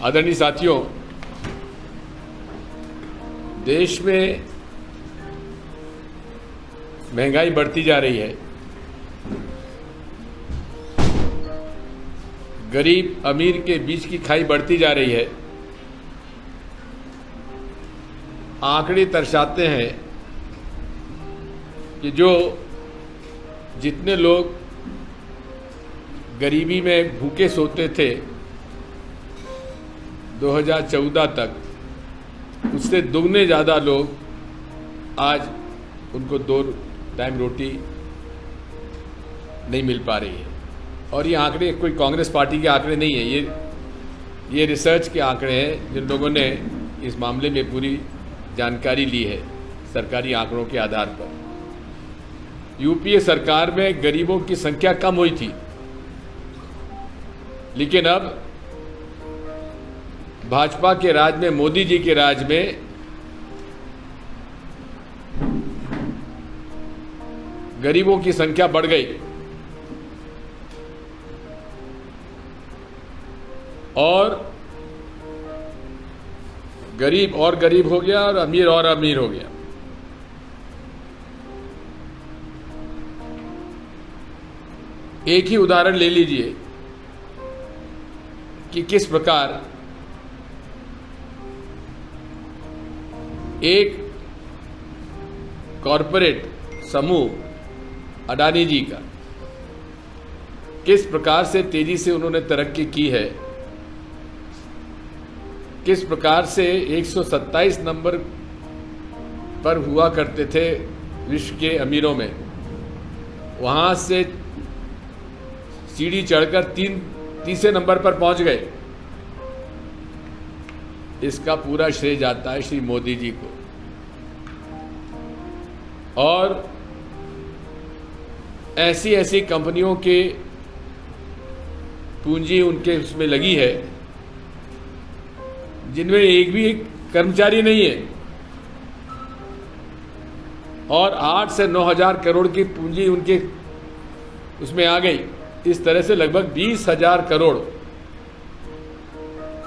आदरणीय साथियों, देश में महंगाई बढ़ती जा रही है। गरीब अमीर के बीच की खाई बढ़ती जा रही है। आंकड़े दर्शाते हैं कि जितने लोग गरीबी में भूखे सोते थे 2014 तक, उससे दुगने ज़्यादा लोग आज उनको 2 टाइम रोटी नहीं मिल पा रही है। और ये आंकड़े कोई कांग्रेस पार्टी के आंकड़े नहीं है, ये रिसर्च के आंकड़े हैं जिन लोगों ने इस मामले में पूरी जानकारी ली है सरकारी आंकड़ों के आधार पर। यूपीए सरकार में गरीबों की संख्या कम हुई थी, लेकिन अब भाजपा के राज में, मोदी जी के राज में गरीबों की संख्या बढ़ गई और गरीब और गरीब हो गया और अमीर हो गया। एक ही उदाहरण ले लीजिए कि किस प्रकार एक कॉरपोरेट समूह अडानी जी का किस प्रकार से तेजी से उन्होंने तरक्की की है, किस प्रकार से 127 नंबर पर हुआ करते थे विश्व के अमीरों में, वहां से सीढ़ी चढ़कर तीसरे नंबर पर पहुंच गए। इसका पूरा श्रेय जाता है श्री मोदी जी को। और ऐसी कंपनियों के पूंजी उनके उसमें लगी है जिनमें एक भी कर्मचारी नहीं है, और 8 से 9 हजार करोड़ की पूंजी उनके उसमें आ गई। इस तरह से लगभग 20,000 करोड़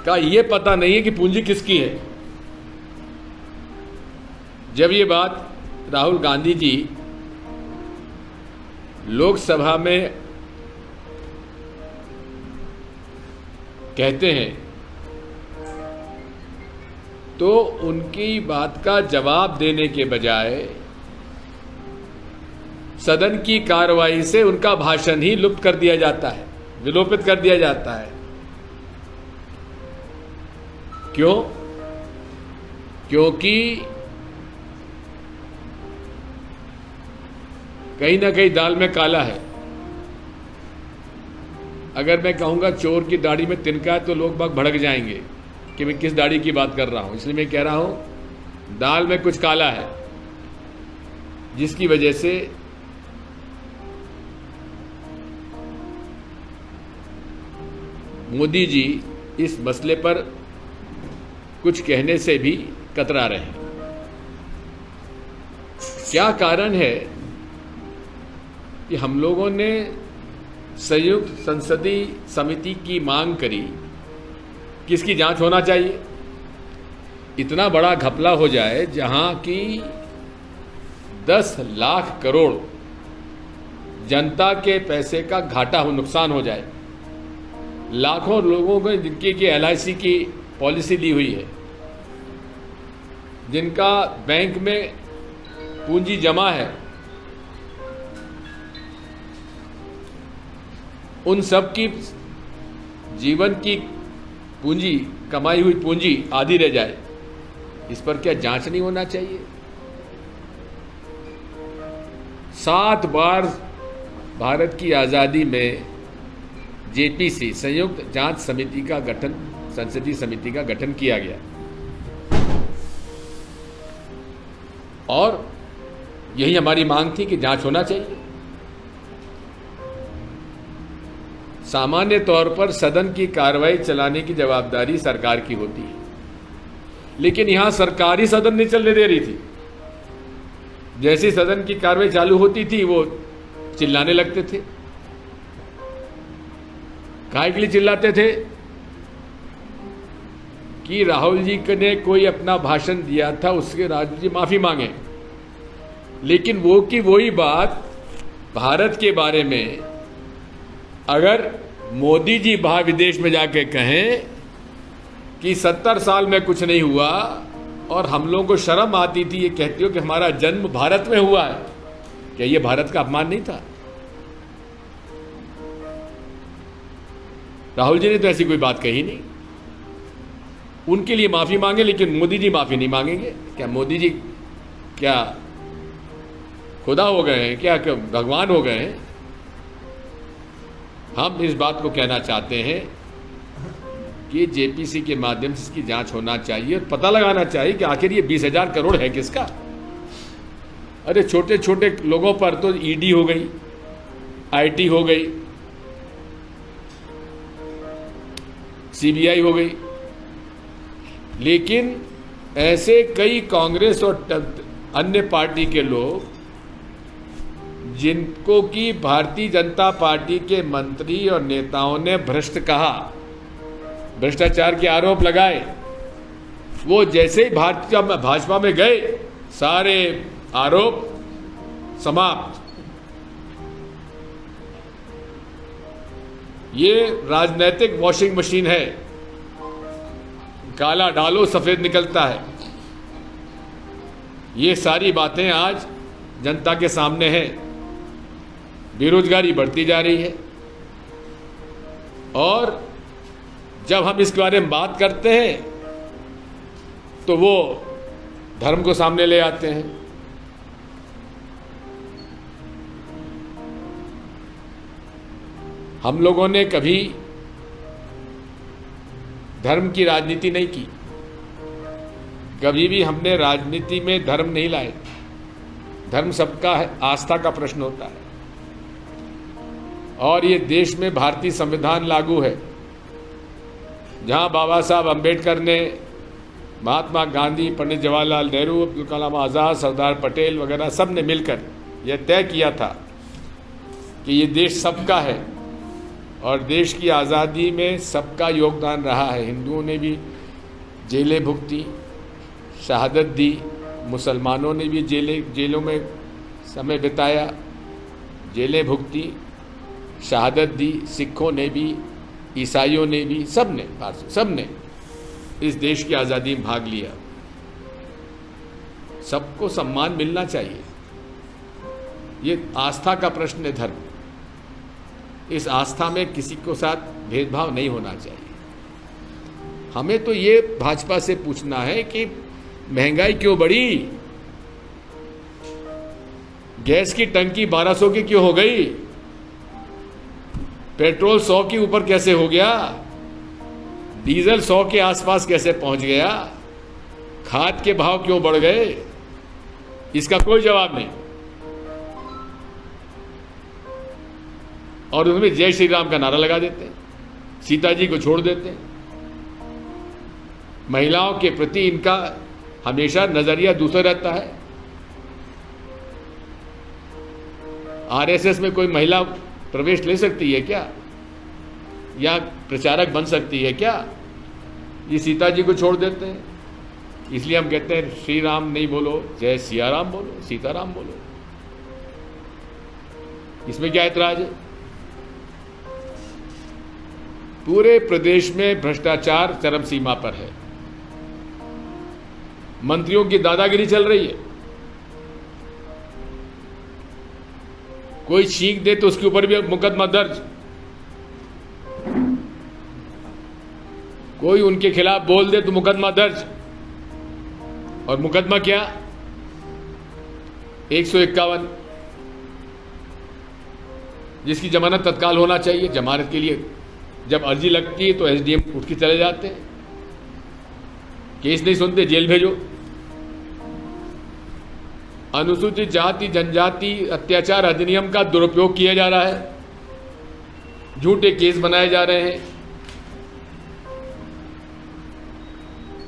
का ये पता नहीं है कि पूंजी किसकी है। जब ये बात राहुल गांधी जी लोकसभा में कहते हैं तो उनकी बात का जवाब देने के बजाय सदन की कार्रवाई से उनका भाषण ही लुप्त कर दिया जाता है, विलोपित कर दिया जाता है। क्यों? क्योंकि कहीं ना कहीं दाल में काला है। अगर मैं कहूंगा चोर की दाढ़ी में तिनका है तो लोग बाग भड़क जाएंगे कि मैं किस दाढ़ी की बात कर रहा हूं। इसलिए मैं कह रहा हूं दाल में कुछ काला है, जिसकी वजह से मोदी जी इस मसले पर कुछ कहने से भी कतरा रहे हैं। क्या कारण है कि हम लोगों ने संयुक्त संसदीय समिति की मांग करी कि इसकी जांच होना चाहिए। इतना बड़ा घपला हो जाए जहां की 10 लाख करोड़ जनता के पैसे का घाटा हो, नुकसान हो जाए। लाखों लोगों को जिनकी LIC की पॉलिसी ली हुई है, जिनका बैंक में पूंजी जमा है, उन सब की जीवन की पूंजी, कमाई हुई पूंजी आधी रह जाए। इस पर क्या जांच नहीं होना चाहिए? 7 बार भारत की आज़ादी में JPC संयुक्त जांच समिति का गठन, संसदीय समिति का गठन किया गया और यही हमारी मांग थी कि जांच होना चाहिए। सामान्य तौर पर सदन की कार्रवाई चलाने की जवाबदारी सरकार की होती है, लेकिन यहां सरकार ही सदन नहीं चलने दे रही थी। जैसी सदन की कार्रवाई चालू होती थी वो चिल्लाने लगते थे। काहे के लिए चिल्लाते थे? कि राहुल जी ने कोई अपना भाषण दिया था, उसके राहुल जी माफ़ी मांगे, लेकिन वो की वही बात भारत के बारे में अगर मोदी जी बाहर विदेश में जाके कहें कि 70 साल में कुछ नहीं हुआ और हम लोगों को शर्म आती थी ये कहते हो कि हमारा जन्म भारत में हुआ है, क्या ये भारत का अपमान नहीं था? राहुल जी ने तो ऐसी कोई बात कही नहीं। उनके लिए माफी मांगे, लेकिन मोदी जी माफी नहीं मांगेंगे। क्या मोदी जी क्या खुदा हो गए हैं? क्या भगवान हो गए हैं? हम इस बात को कहना चाहते हैं कि जेपीसी के माध्यम से इसकी जांच होना चाहिए और पता लगाना चाहिए कि आखिर ये 20,000 करोड़ है किसका। अरे छोटे छोटे लोगों पर तो ईडी हो गई, आईटी हो गई, सीबीआई हो गई, लेकिन ऐसे कई कांग्रेस और अन्य पार्टी के लोग जिनको कि भारतीय जनता पार्टी के मंत्री और नेताओं ने भ्रष्ट कहा, भ्रष्टाचार के आरोप लगाए, वो जैसे ही भाजपा में गए सारे आरोप समाप्त। ये राजनीतिक वॉशिंग मशीन है, काला डालो सफेद निकलता है। ये सारी बातें आज जनता के सामने हैं। बेरोजगारी बढ़ती जा रही है और जब हम इसके बारे में बात करते हैं तो वो धर्म को सामने ले आते हैं। हम लोगों ने कभी धर्म की राजनीति नहीं की, कभी भी हमने राजनीति में धर्म नहीं लाए। धर्म सबका है, आस्था का प्रश्न होता है। और ये देश में भारतीय संविधान लागू है, जहां बाबा साहब अंबेडकर ने, महात्मा गांधी, पंडित जवाहरलाल नेहरू, अब्दुल कलाम आज़ाद, सरदार पटेल वगैरह सब ने मिलकर यह तय किया था कि ये देश सबका है और देश की आज़ादी में सबका योगदान रहा है। हिंदुओं ने भी जेलें भुगती, शहादत दी, मुसलमानों ने भी जेलों में समय बिताया, जेलें भुगती, शहादत दी, सिखों ने भी, ईसाइयों ने भी, सबने इस देश की आज़ादी में भाग लिया। सबको सम्मान मिलना चाहिए। ये आस्था का प्रश्न है, धर्म। इस आस्था में किसी को साथ भेदभाव नहीं होना चाहिए। हमें तो ये भाजपा से पूछना है कि महंगाई क्यों बढ़ी? गैस की टंकी 1200 की क्यों हो गई? पेट्रोल 100 के ऊपर कैसे हो गया? डीजल 100 के आसपास कैसे पहुंच गया? खाद के भाव क्यों बढ़ गए? इसका कोई जवाब नहीं। और उसमें जय श्री राम का नारा लगा देते हैं, सीता जी को छोड़ देते हैं। महिलाओं के प्रति इनका हमेशा नजरिया दूसरा रहता है। आरएसएस में कोई महिला प्रवेश ले सकती है क्या? या प्रचारक बन सकती है क्या? ये सीता जी को छोड़ देते हैं। इसलिए हम कहते हैं श्री राम नहीं बोलो, जय सिया राम बोलो, सीताराम बोलो। इसमें क्या ऐतराज है? पूरे प्रदेश में भ्रष्टाचार चरम सीमा पर है। मंत्रियों की दादागिरी चल रही है। कोई छींक दे तो उसके ऊपर भी मुकदमा दर्ज, कोई उनके खिलाफ बोल दे तो मुकदमा दर्ज। और मुकदमा क्या? 151, जिसकी जमानत तत्काल होना चाहिए। जमानत के लिए जब अर्जी लगती है तो एसडीएम उठ के चले जाते हैं, केस नहीं सुनते, जेल भेजो। अनुसूचित जाति जनजाति अत्याचार अधिनियम का दुरुपयोग किया जा रहा है, झूठे केस बनाए जा रहे हैं।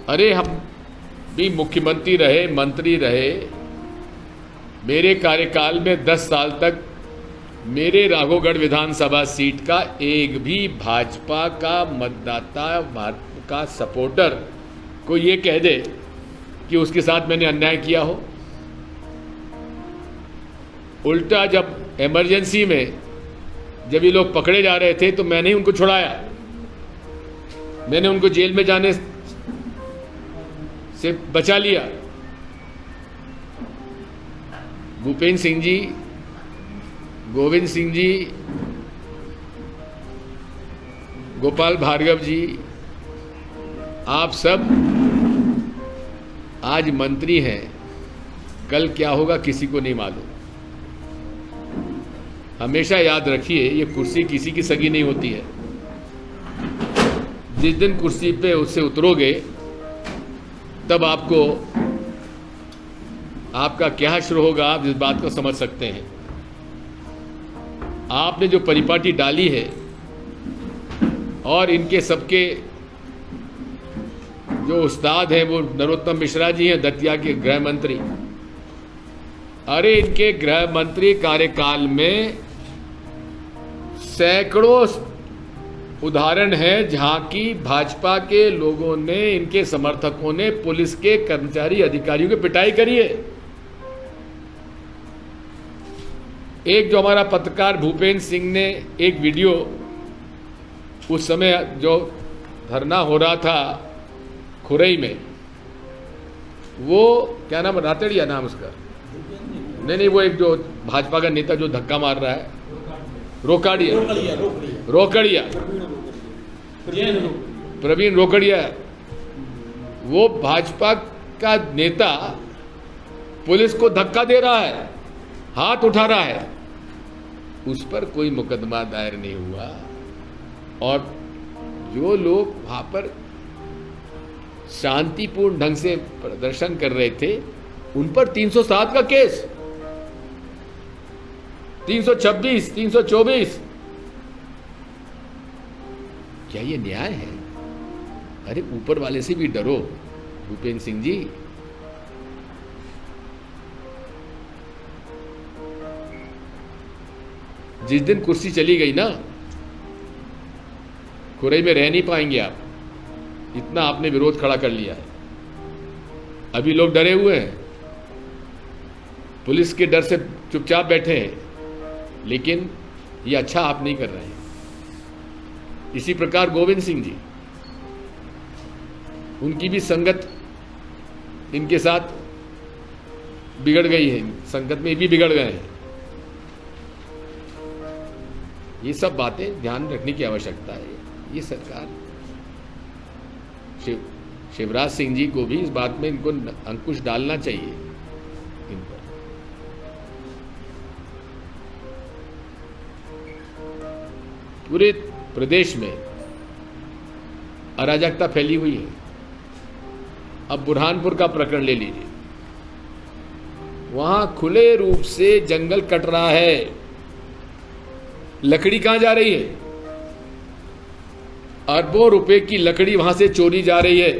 अरे हम भी मुख्यमंत्री रहे, मंत्री रहे, मेरे कार्यकाल में 10 साल तक मेरे राघोगढ़ विधानसभा सीट का एक भी भाजपा का मतदाता का सपोर्टर कोई ये कह दे कि उसके साथ मैंने अन्याय किया हो। उल्टा जब इमरजेंसी में जब ये लोग पकड़े जा रहे थे तो मैंने ही उनको छुड़ाया, मैंने उनको जेल में जाने से बचा लिया। भूपेंद्र सिंह जी, गोविंद सिंह जी, गोपाल भार्गव जी, आप सब आज मंत्री हैं, कल क्या होगा किसी को नहीं मालूम। हमेशा याद रखिए, ये कुर्सी किसी की सगी नहीं होती है। जिस दिन कुर्सी पे उससे उतरोगे तब आपको आपका क्या हश्र होगा, आप इस बात को समझ सकते हैं। आपने जो परिपाटी डाली है और इनके सबके जो उस्ताद हैं वो नरोत्तम मिश्रा जी हैं, दतिया के गृह मंत्री। अरे इनके गृह मंत्री कार्यकाल में सैकड़ों उदाहरण है जहां की भाजपा के लोगों ने, इनके समर्थकों ने पुलिस के कर्मचारी अधिकारियों की पिटाई करी है। एक जो हमारा पत्रकार भूपेंद्र सिंह ने एक वीडियो, उस समय जो धरना हो रहा था खुरई में, वो क्या नाम, रातड़िया नाम उसका, नहीं, वो एक जो भाजपा का नेता जो धक्का मार रहा है, रोकड़िया, प्रवीण रोकड़िया, वो भाजपा का नेता पुलिस को धक्का दे रहा है, हाथ उठा रहा है, उस पर कोई मुकदमा दायर नहीं हुआ। और जो लोग वहां पर शांतिपूर्ण ढंग से प्रदर्शन कर रहे थे उन पर 307 का केस, 326, 324। क्या ये न्याय है? अरे ऊपर वाले से भी डरो भूपेंद्र सिंह जी। जिस दिन कुर्सी चली गई ना, खुरई में रह नहीं पाएंगे आप, इतना आपने विरोध खड़ा कर लिया है। अभी लोग डरे हुए हैं, पुलिस के डर से चुपचाप बैठे हैं, लेकिन ये अच्छा आप नहीं कर रहे हैं। इसी प्रकार गोविंद सिंह जी, उनकी भी संगत इनके साथ बिगड़ गई है, संगत में भी बिगड़ गए हैं। ये सब बातें ध्यान रखने की आवश्यकता है। ये सरकार, शिवराज सिंह जी को भी इस बात में इनको अंकुश डालना चाहिए इन पर। पूरे प्रदेश में अराजकता फैली हुई है। अब बुरहानपुर का प्रकरण ले लीजिए, वहां खुले रूप से जंगल कट रहा है, लकड़ी कहां जा रही है? अरबों रुपए की लकड़ी वहां से चोरी जा रही है।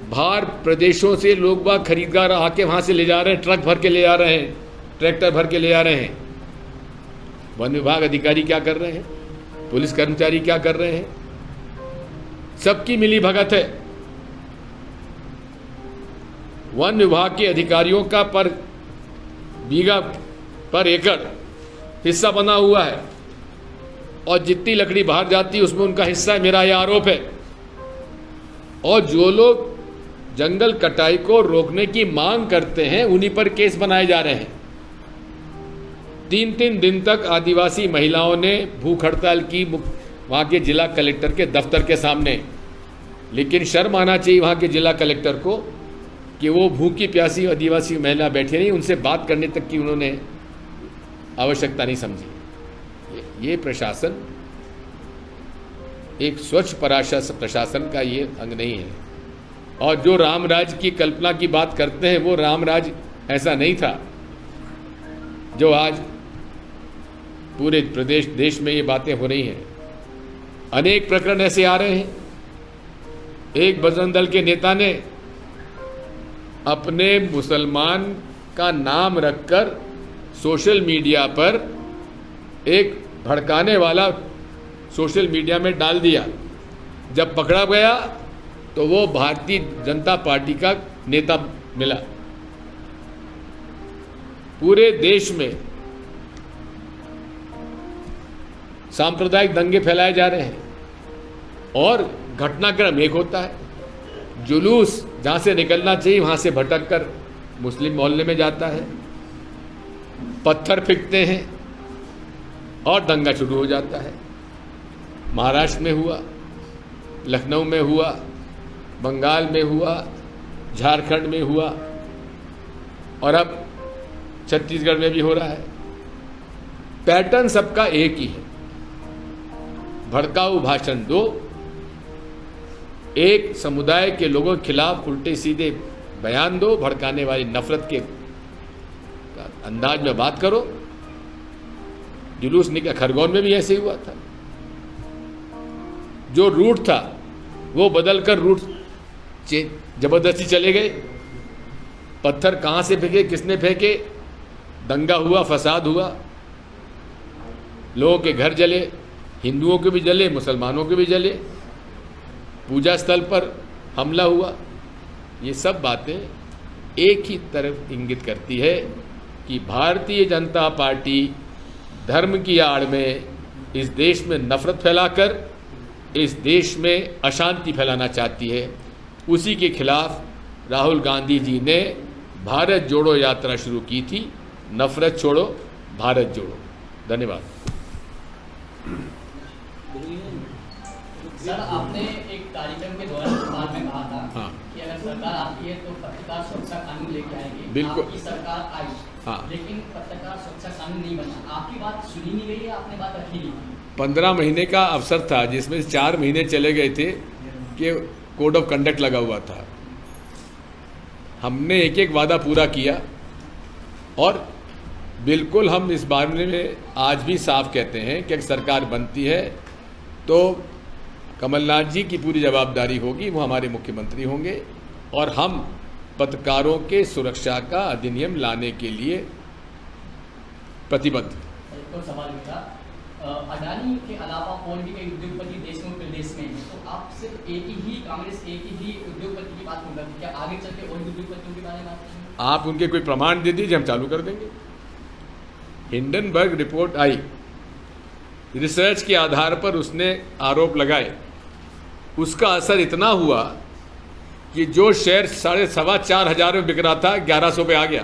बाहर प्रदेशों से लोग बाग खरीददार आके वहां से ले जा रहे हैं, ट्रक भर के ले जा रहे हैं, ट्रैक्टर भर के ले जा रहे हैं। वन विभाग अधिकारी क्या कर रहे हैं, पुलिस कर्मचारी क्या कर रहे हैं? सबकी मिली भगत है। वन विभाग के अधिकारियों का पर बीघा पर एकड़ हिस्सा बना हुआ है, और जितनी लकड़ी बाहर जाती है उसमें उनका हिस्सा है, मेरा यह आरोप है। और जो लोग जंगल कटाई को रोकने की मांग करते हैं उन्हीं पर केस बनाए जा रहे हैं। 3-3 दिन तक आदिवासी महिलाओं ने भूख हड़ताल की वहां के जिला कलेक्टर के दफ्तर के सामने, लेकिन शर्म आना चाहिए वहां के जिला कलेक्टर को कि वो भूखी प्यासी आदिवासी महिला बैठी नहीं, उनसे बात करने तक की उन्होंने आवश्यकता नहीं समझी। ये प्रशासन एक स्वच्छ प्रशासन का ये अंग नहीं है। और जो रामराज की कल्पना की बात करते हैं वो रामराज ऐसा नहीं था जो आज पूरे प्रदेश देश में ये बातें हो रही हैं। अनेक प्रकरण ऐसे आ रहे हैं। एक बजरंग दल के नेता ने अपने मुसलमान का नाम रखकर सोशल मीडिया पर एक भड़काने वाला सोशल मीडिया में डाल दिया। जब पकड़ा गया तो वो भारतीय जनता पार्टी का नेता मिला। पूरे देश में सांप्रदायिक दंगे फैलाए जा रहे हैं और घटनाक्रम एक होता है। जुलूस जहां से निकलना चाहिए वहां से भटक कर मुस्लिम मोहल्ले में जाता है, पत्थर फेंकते हैं और दंगा शुरू हो जाता है। महाराष्ट्र में हुआ, लखनऊ में हुआ, बंगाल में हुआ, झारखंड में हुआ और अब छत्तीसगढ़ में भी हो रहा है। पैटर्न सबका एक ही है, भड़काऊ भाषण दो, एक समुदाय के लोगों के खिलाफ उल्टे सीधे बयान दो, भड़काने वाली नफरत के अंदाज में बात करो। जुलूस निकला, खरगोन में भी ऐसे ही हुआ था। जो रूट था वो बदलकर रूट जबरदस्ती चले गए। पत्थर कहां से फेंके, किसने फेंके, दंगा हुआ, फसाद हुआ, लोगों के घर जले, हिंदुओं के भी जले, मुसलमानों के भी जले, पूजा स्थल पर हमला हुआ। ये सब बातें एक ही तरफ इंगित करती है कि भारतीय जनता पार्टी धर्म की आड़ में इस देश में नफरत फैलाकर इस देश में अशांति फैलाना चाहती है। उसी के खिलाफ राहुल गांधी जी ने भारत जोड़ो यात्रा शुरू की थी। नफरत छोड़ो, भारत जोड़ो। धन्यवाद। सर, आपने एक कार्यक्रम के दौरान बाद में कहा था हाँ। कि अगर सरकार आती है तो पत्रकार सुरक्षा कानून लेके आएगी। बिल्कुल। आपकी सरकार आई, हाँ। लेकिन पत्रकार सुरक्षा कानून नहीं बना। आपकी बात सुनी नहीं गई है, आपने बात रखी नहीं। 15 महीने का अवसर था जिसमें 4 महीने चले गए थे कि कोड ऑफ कंडक्ट लगा हुआ था। हमने एक एक वादा पूरा किया और बिल्कुल हम इस बारे में आज भी साफ कहते हैं कि अगर सरकार बनती है तो कमलनाथ जी की पूरी जवाबदारी होगी, वो हमारे मुख्यमंत्री होंगे और हम पत्रकारों के सुरक्षा का अधिनियम लाने के लिए प्रतिबद्ध। एक और सवाल था, अडानी के अलावा और भी कई उद्योगपति देश में प्रदेश में हैं, तो आप सिर्फ एक ही कांग्रेस एक ही उद्योगपति की बात कर रहे हैं, क्या आगे चल के और भी उद्योगपतियों के बारे में बात करेंगे? आप उनके कोई प्रमाण दे दीजिए, हम चालू कर देंगे। हिंडनबर्ग रिपोर्ट आई, रिसर्च के आधार पर उसने आरोप लगाए, उसका असर इतना हुआ कि जो शेयर 4,500 में बिक रहा था 1100 पे आ गया।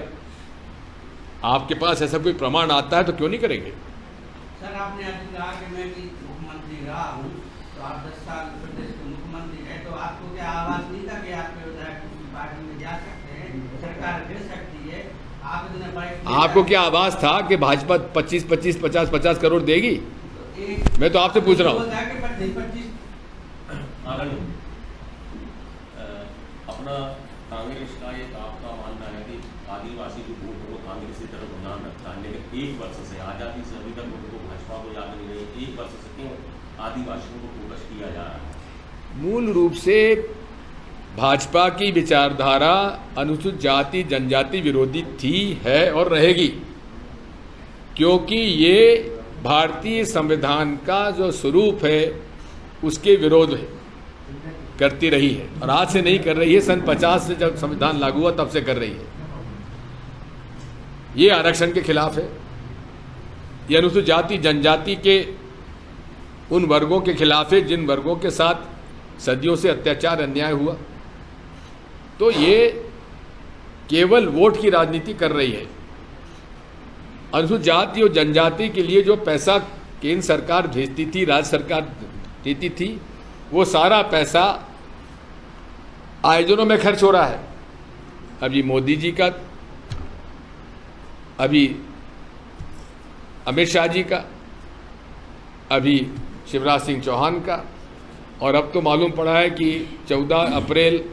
आपके पास ऐसा कोई प्रमाण आता है तो क्यों नहीं करेंगे? सर, आपने आज कहा कि मैं भी मुख्यमंत्री रहा हूँ, तो आप 10 साल प्रदेश के मुख्यमंत्री हैं, तो आपको क्या आवाज नहीं था कि आपके विधायक दूसरी पार्टी में जा सकते हैं, सरकार गिर सकती है? आप इतने बड़े, आपको क्या आवाज था कि भाजपा 25-25, 50-50 करोड़ देगी? मैं तो आपसे पूछ रहा हूँ। 25 अपना कांग्रेस का एक आपका मानना है कि आदिवासी जो वोट है वो कांग्रेस की तरफ रुझान रखता है, लेकिन 1 वर्ष से आजादी से अभी तक उनको भाजपा को याद नहीं रही। 1 वर्ष से क्यों आदिवासियों को फोकस किया जा रहा है? मूल रूप से भाजपा की विचारधारा अनुसूचित जाति जनजाति विरोधी थी, है और रहेगी, क्योंकि ये भारतीय संविधान का जो स्वरूप है उसके विरोध है, करती रही है और आज से नहीं कर रही है। सन 50 से जब संविधान लागू हुआ तब से कर रही है। ये आरक्षण के खिलाफ है, ये अनुसूचित जाति जनजाति के उन वर्गों के खिलाफ है जिन वर्गों के साथ सदियों से अत्याचार अन्याय हुआ। तो ये केवल वोट की राजनीति कर रही है। अनुसूचित जाति और जनजाति के लिए जो पैसा केंद्र सरकार भेजती थी, राज्य सरकार देती थी, वो सारा पैसा आयोजनों में खर्च हो रहा है। अभी मोदी जी का, अभी अमित शाह जी का, अभी शिवराज सिंह चौहान का, और अब तो मालूम पड़ा है कि 14 अप्रैल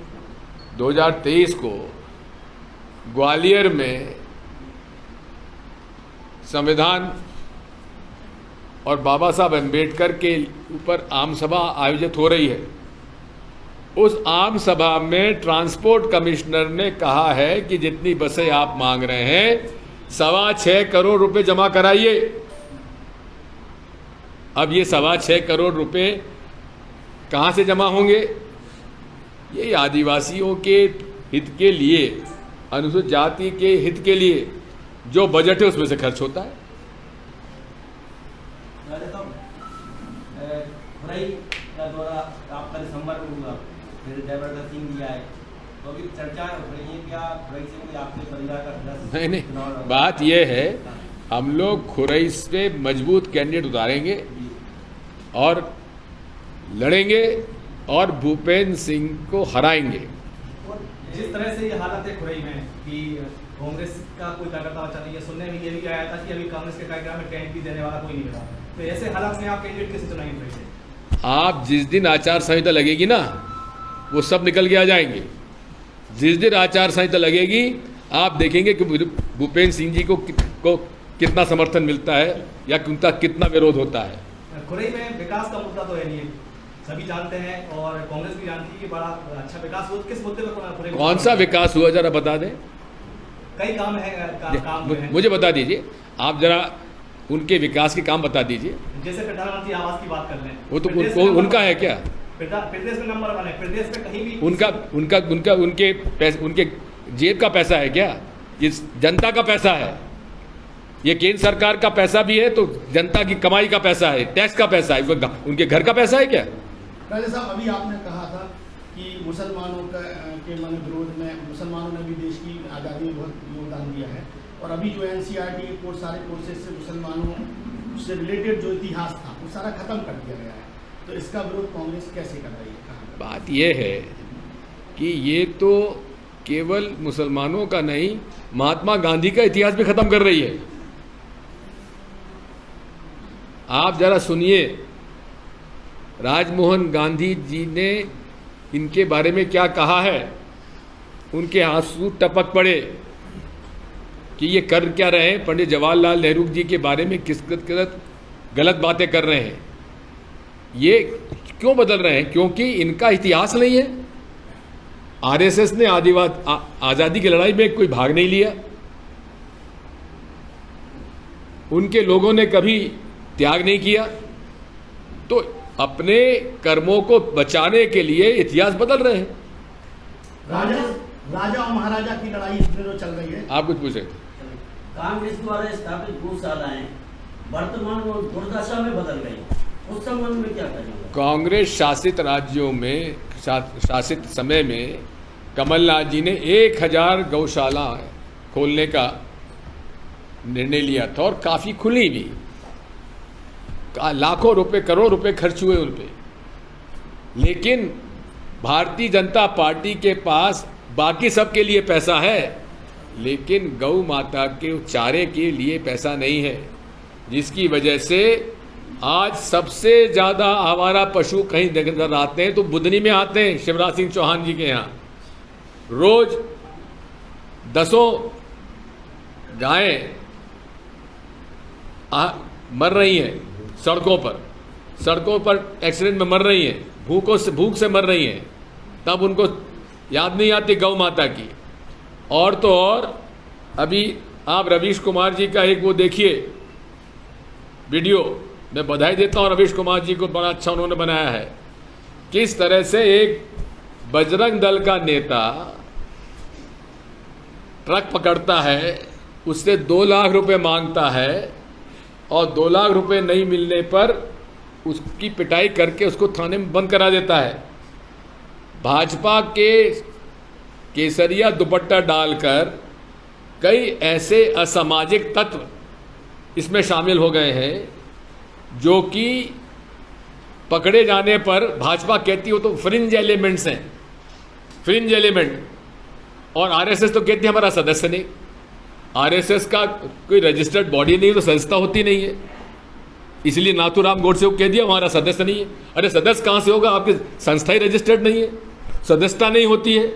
2023 को ग्वालियर में संविधान और बाबा साहब अम्बेडकर के ऊपर आम सभा आयोजित हो रही है। उस आम सभा में ट्रांसपोर्ट कमिश्नर ने कहा है कि जितनी बसें आप मांग रहे हैं 6.25 करोड़ रुपए जमा कराइए। अब ये 6.25 करोड़ रुपए कहाँ से जमा होंगे? ये आदिवासियों के हित के लिए, अनुसूचित जाति के हित के लिए जो बजट है उसमें से खर्च होता है। खुराई का दौरा आपका दिसंबर में हुआ, फिर जयवर्धन सिंह भी आए, तो अभी चर्चा हो रही है क्या खुराई से कोई आपके परिवार का नहीं, बात यह है हम लोग खुराई से मजबूत कैंडिडेट उतारेंगे और लड़ेंगे और भूपेंद्र सिंह को हराएंगे। जिस तरह से ये हालत है खुराई में कि कांग्रेस का कोई कार्यकर्ता बचा नहीं है, सुनने में ये भी आया था कि अभी कांग्रेस के कार्यक्रम में टेंट भी देने वाला कोई नहीं मिला, तो ऐसे हालात में आप कैंडिडेट कैसे चुनाएंगे खुराई से? आप जिस दिन आचार संहिता लगेगी ना, वो सब निकल के आ जाएंगे। जिस दिन आचार संहिता लगेगी आप देखेंगे कि भूपेंद्र सिंह जी को कितना समर्थन मिलता है या उनका कितना विरोध होता है। खुराई में विकास का मुद्दा तो है नहीं, सभी जानते हैं और कांग्रेस भी जानती है कि बड़ा अच्छा विकास हुआ। किस मुद्दे पर कौन सा विकास हुआ जरा बता दें। कई काम है, मुझे बता दीजिए, आप जरा उनके विकास के काम बता दीजिए। जैसे प्रधानमंत्री आवास की बात कर लें, वो तो उनका है क्या? प्रदेश में नंबर 1 है, प्रदेश में कहीं भी उनके जेब का पैसा है क्या? ये जनता का पैसा है, ये केंद्र सरकार का पैसा भी है, तो जनता की कमाई का पैसा है, टैक्स का पैसा है, उनके घर का पैसा है क्या? राजा साहब, अभी आपने कहा था कि मुसलमानों के मन विरोध में मुसलमानों ने भी देश की आज़ादी में बहुत योगदान दिया है, और अभी जो NCERT कोर्स सारे कोर्सेज से मुसलमानों से रिलेटेड जो इतिहास था वो सारा खत्म कर दिया गया है, तो इसका विरोध कांग्रेस कैसे कर रही है? बात यह है कि ये तो केवल मुसलमानों का नहीं, महात्मा गांधी का इतिहास भी खत्म कर रही है। आप जरा सुनिए, राजमोहन गांधी जी ने इनके बारे में क्या कहा है। उनके आंसू टपक पड़े कि ये कर क्या रहे हैं, पंडित जवाहरलाल नेहरू जी के बारे में किस गलत बातें कर रहे हैं। ये क्यों बदल रहे हैं? क्योंकि इनका इतिहास नहीं है। RSS ने आज़ादी की लड़ाई में कोई भाग नहीं लिया, उनके लोगों ने कभी त्याग नहीं किया, तो अपने कर्मों को बचाने के लिए इतिहास बदल रहे हैं। राजा और महाराजा की लड़ाई इस दिनों चल रही है। आप कुछ पूछे? कांग्रेस द्वारा स्थापित गौशालाएं वर्तमान में दुर्दशा में बदल गई, उस संबंध में क्या करेंगे? कांग्रेस शासित राज्यों में शासित समय में कमलनाथ जी ने 1000 गौशाला खोलने का निर्णय लिया था और काफ़ी खुली भी, लाखों रुपए करोड़ रुपए खर्च हुए उन पे। लेकिन भारतीय जनता पार्टी के पास बाकी सब के लिए पैसा है, लेकिन गौ माता के चारे के लिए पैसा नहीं है, जिसकी वजह से आज सबसे ज़्यादा आवारा पशु कहीं नजर आते हैं तो बुधनी में आते हैं, शिवराज सिंह चौहान जी के यहाँ। रोज दसों गायें मर रही हैं सड़कों पर एक्सीडेंट में मर रही हैं, भूख से मर रही हैं, तब उनको याद नहीं आती गौ माता की। और तो और अभी आप रवीश कुमार जी का एक वो देखिए वीडियो, मैं बधाई देता हूँ रवीश कुमार जी को, बड़ा अच्छा उन्होंने बनाया है। किस तरह से एक बजरंग दल का नेता ट्रक पकड़ता है, उससे 2 लाख रुपए मांगता है और 2 लाख रुपए नहीं मिलने पर उसकी पिटाई करके उसको थाने में बंद करा देता है। भाजपा के केसरिया दुपट्टा डालकर कई ऐसे असामाजिक तत्व इसमें शामिल हो गए हैं जो कि पकड़े जाने पर भाजपा कहती है वो तो फ्रिंज एलिमेंट्स हैं, फ्रिंज एलिमेंट, और RSS तो कहती है हमारा सदस्य नहीं। RSS का कोई रजिस्टर्ड बॉडी नहीं, तो संस्था होती नहीं है, इसलिए नाथूराम गोडसे को कह दिया हमारा सदस्य नहीं है। अरे सदस्य कहाँ से होगा, आपकी संस्था ही रजिस्टर्ड नहीं है, सदस्यता नहीं होती है।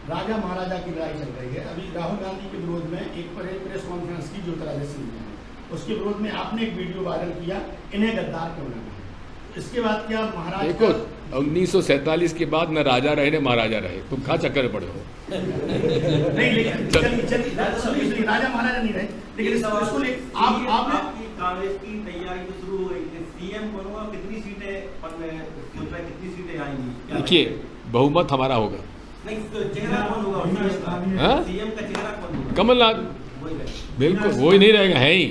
राजा महाराजा की लड़ाई चल रही है। अभी राहुल गांधी के विरोध में एक प्रेस कॉन्फ्रेंस की ज्योतिरादित्य सिंधिया ने, उसके विरोध में आपने एक वीडियो वायरल किया, इन्हें गद्दार क्यों लगा। इसके बाद क्या महाराज देखो 1947 के बाद न राजा रहे न महाराजा रहे, तुम कहाँ चक्कर पड़े हो? नहीं, लेकिन चलिए राजा महाराजा नहीं रहे, लेकिन इसको आपकी कांग्रेस की तैयारी तो शुरू हो गई थी, CM बनूंगा, कितनी सीटें विधानसभा में कितनी सीटें आएंगी? देखिए, बहुमत हमारा होगा। नहीं, तो चेहरा कौन होगा? हाँ? सीएम का चेहरा कौन होगा? कमलनाथ, वही है। बिल्कुल वही नहीं रहेगा, है ही।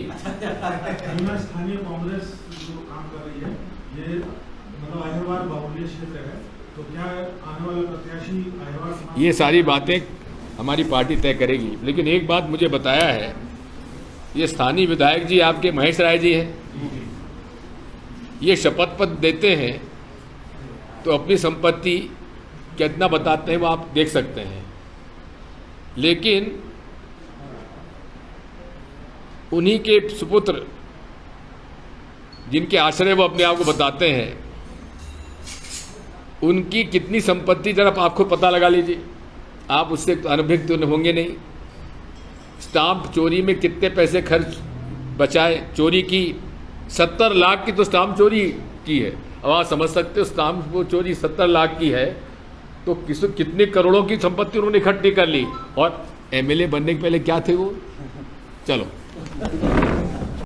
स्थानीय कांग्रेस जो काम कर रही है, ये मतलब अहिरवार बाहुल्य क्षेत्र है, तो क्या आने वाला प्रत्याशी अहिरवार समाज? ये सारी बातें हमारी पार्टी तय करेगी। लेकिन एक बात मुझे बताया है, ये स्थानीय विधायक जी आपके महेश राय जी हैं, ये शपथ पत्र देते हैं तो अपनी संपत्ति कितना बताते हैं वो आप देख सकते हैं। लेकिन उन्हीं के सुपुत्र जिनके आश्रय वो अपने आप को बताते हैं, उनकी कितनी संपत्ति जरा आप खुद पता लगा लीजिए, आप उससे अनभिज्ञ तो होंगे नहीं। स्टाम्प चोरी में कितने पैसे खर्च बचाए, चोरी की 70 लाख की तो स्टाम्प चोरी की है। अब आप समझ सकते हो, स्टाम्प वो चोरी 70 लाख की है तो कितने करोड़ों की संपत्ति उन्होंने इकट्ठी कर ली। और एमएलए बनने के पहले क्या थे वो? चलो।